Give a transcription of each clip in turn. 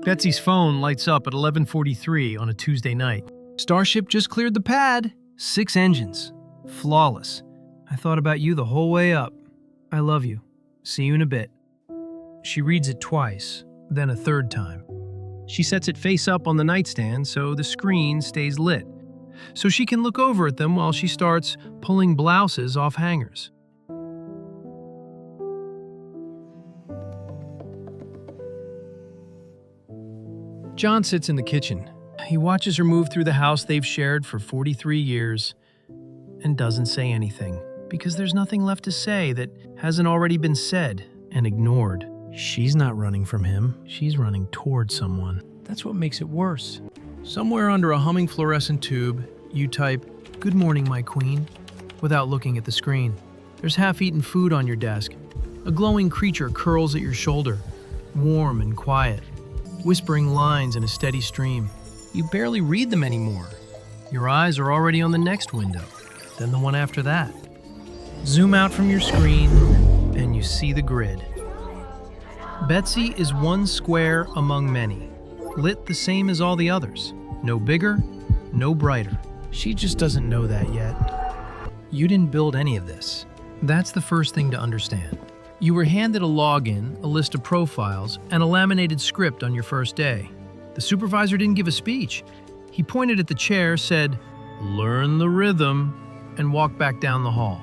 Betsy's phone lights up at 11:43 on a Tuesday night. Starship just cleared the pad. 6 engines. Flawless. I thought about you the whole way up. I love you. See you in a bit. She reads it twice, then a third time. She sets it face up on the nightstand so the screen stays lit, so she can look over at them while she starts pulling blouses off hangers. John sits in the kitchen. He watches her move through the house they've shared for 43 years and doesn't say anything, because there's nothing left to say that hasn't already been said and ignored. She's not running from him. She's running towards someone. That's what makes it worse. Somewhere under a humming fluorescent tube, you type, "Good morning, my queen," without looking at the screen. There's half-eaten food on your desk. A glowing creature curls at your shoulder, warm and quiet, whispering lines in a steady stream. You barely read them anymore. Your eyes are already on the next window, then the one after that. Zoom out from your screen, and you see the grid. Betsy is one square among many, lit the same as all the others. No bigger, no brighter. She just doesn't know that yet. You didn't build any of this. That's the first thing to understand. You were handed a login, a list of profiles, and a laminated script on your first day. The supervisor didn't give a speech. He pointed at the chair, said, "Learn the rhythm," and walked back down the hall.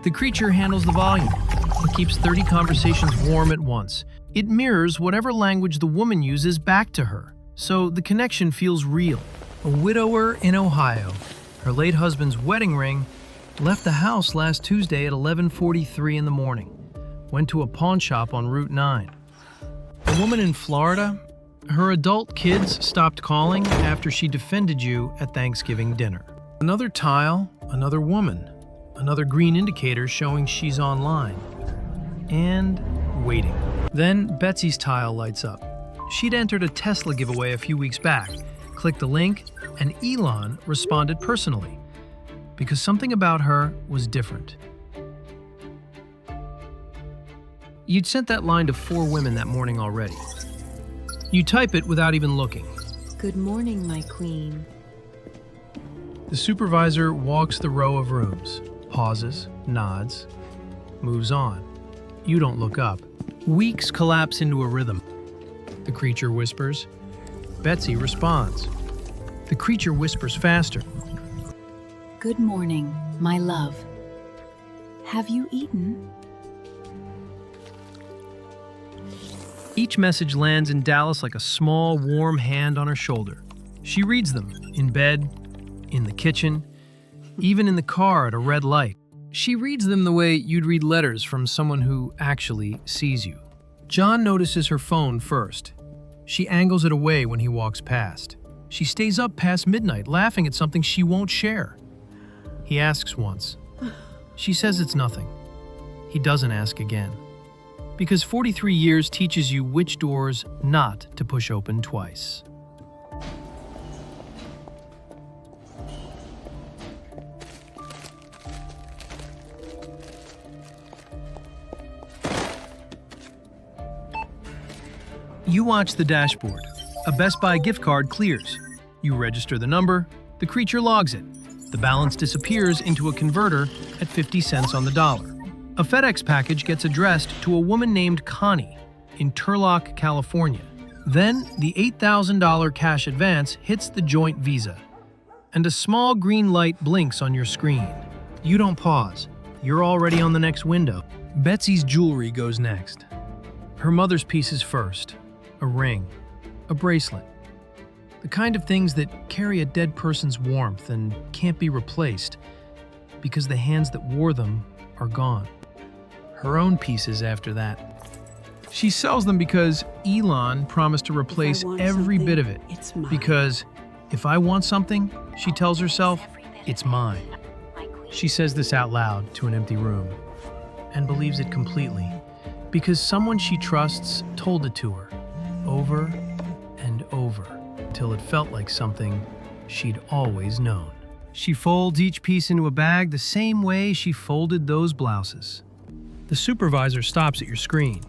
The creature handles the volume. It keeps 30 conversations warm at once. It mirrors whatever language the woman uses back to her, so the connection feels real. A widower in Ohio. Her late husband's wedding ring. Left the house last Tuesday at 11:43 in the morning. Went to a pawn shop on Route 9. A woman in Florida. Her adult kids stopped calling after she defended you at Thanksgiving dinner. Another tile, another woman. Another green indicator showing she's online. And waiting. Then Betsy's tile lights up. She'd entered a Tesla giveaway a few weeks back. Clicked the link, and Elon responded personally. Because something about her was different. You'd sent that line to 4 women that morning already. You type it without even looking. Good morning, my queen. The supervisor walks the row of rooms, pauses, nods, moves on. You don't look up. Weeks collapse into a rhythm. The creature whispers. Betsy responds. The creature whispers faster. Good morning, my love. Have you eaten? Each message lands in Dallas like a small, warm hand on her shoulder. She reads them in bed, in the kitchen, even in the car at a red light. She reads them the way you'd read letters from someone who actually sees you. John notices her phone first. She angles it away when he walks past. She stays up past midnight, laughing at something she won't share. He asks once. She says it's nothing. He doesn't ask again. Because 43 years teaches you which doors not to push open twice. You watch the dashboard. A Best Buy gift card clears. You register the number. The creature logs it. The balance disappears into a converter at 50 cents on the dollar. A FedEx package gets addressed to a woman named Connie in Turlock, California. Then the $8,000 cash advance hits the joint Visa, and a small green light blinks on your screen. You don't pause. You're already on the next window. Betsy's jewelry goes next. Her mother's pieces first. A ring, a bracelet. The kind of things that carry a dead person's warmth and can't be replaced because the hands that wore them are gone. Her own pieces after that. She sells them because Elon promised to replace every bit of it. It's mine. Because if I want something, she tells herself, it's mine. She says this out loud to an empty room and believes it completely because someone she trusts told it to her over and over till it felt like something she'd always known. She folds each piece into a bag the same way she folded those blouses. The supervisor stops at your screen.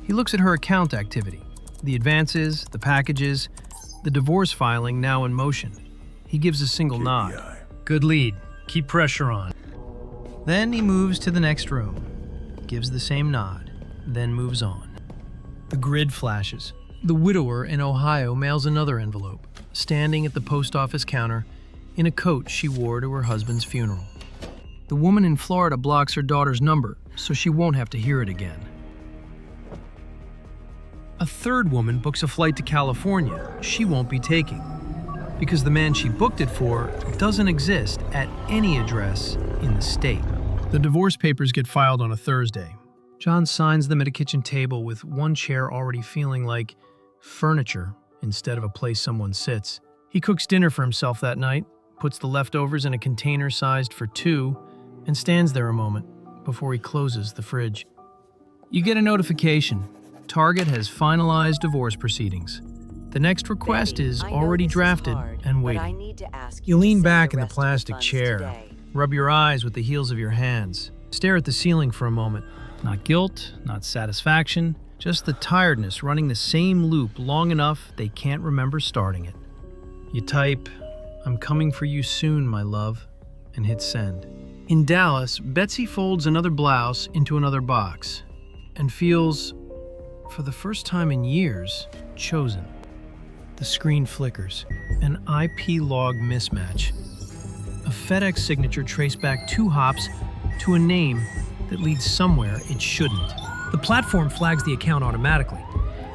He looks at her account activity. The advances, the packages, the divorce filing now in motion. He gives a single nod. Good lead. Keep pressure on. Then he moves to the next room, gives the same nod, then moves on. The grid flashes. The widower in Ohio mails another envelope, standing at the post office counter in a coat she wore to her husband's funeral. The woman in Florida blocks her daughter's number, so she won't have to hear it again. A third woman books a flight to California she won't be taking, because the man she booked it for doesn't exist at any address in the state. The divorce papers get filed on a Thursday. John signs them at a kitchen table with one chair already feeling like furniture instead of a place someone sits. He cooks dinner for himself that night, puts the leftovers in a container sized for two, and stands there a moment before he closes the fridge. You get a notification. Target has finalized divorce proceedings. The next request Betty, is I know already this is drafted hard, and but I waiting. need to ask You to lean send back the in the rest of the plastic funds chair, today. rub your eyes with the heels of your hands, stare at the ceiling for a moment. Not guilt, not satisfaction, just the tiredness running the same loop long enough they can't remember starting it. You type, "I'm coming for you soon, my love," and hit send. In Dallas, Betsy folds another blouse into another box and feels, for the first time in years, chosen. The screen flickers. An IP log mismatch. A FedEx signature traced back 2 hops to a name that leads somewhere it shouldn't. The platform flags the account automatically,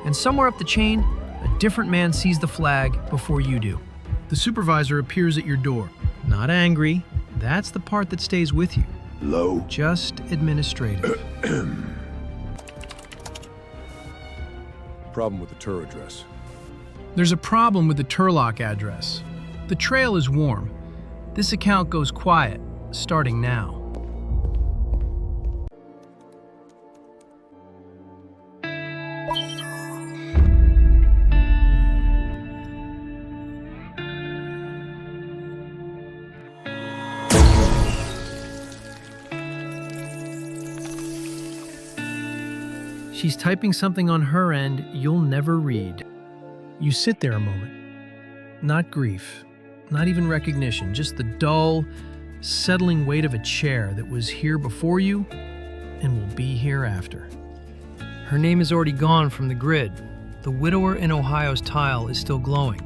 and somewhere up the chain, a different man sees the flag before you do. The supervisor appears at your door. Not angry. That's the part that stays with you. Low. Just administrative. Problem with the tour address. There's a problem with the Turlock address. The trail is warm. This account goes quiet, starting now. She's typing something on her end you'll never read. You sit there a moment. Not grief, not even recognition, just the dull, settling weight of a chair that was here before you and will be here after. Her name is already gone from the grid. The widower in Ohio's tile is still glowing,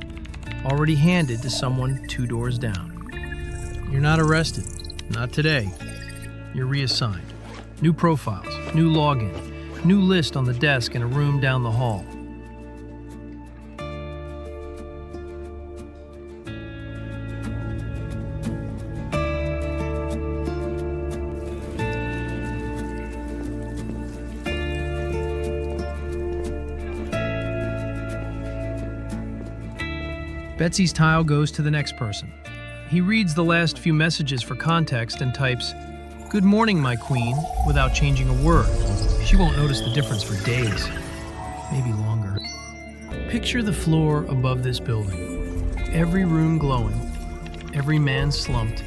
already handed to someone 2 doors down. You're not arrested. Not today. You're reassigned. New profiles, new login, new list on the desk in a room down the hall. Betsy's tile goes to the next person. He reads the last few messages for context and types, "Good morning, my queen," without changing a word. She won't notice the difference for days, maybe longer. Picture the floor above this building. Every room glowing, every man slumped,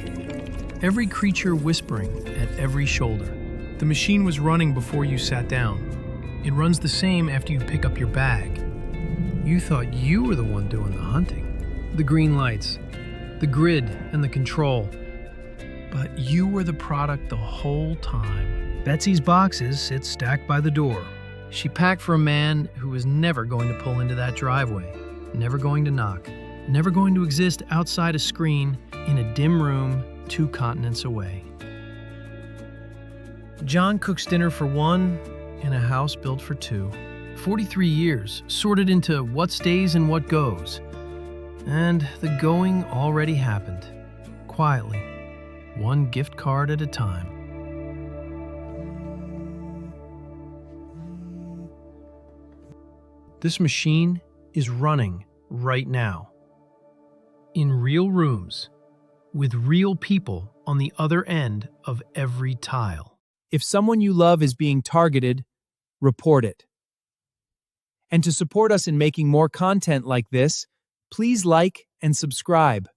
every creature whispering at every shoulder. The machine was running before you sat down. It runs the same after you pick up your bag. You thought you were the one doing the hunting. The green lights, the grid and the control. But you were the product the whole time. Betsy's boxes sit stacked by the door. She packed for a man who was never going to pull into that driveway, never going to knock, never going to exist outside a screen in a dim room 2 continents away. John cooks dinner for 1 in a house built for 2. 43 years, sorted into what stays and what goes. And the going already happened, quietly, 1 gift card at a time. This machine is running right now. In real rooms, with real people on the other end of every tile. If someone you love is being targeted, report it. And to support us in making more content like this, please like and subscribe.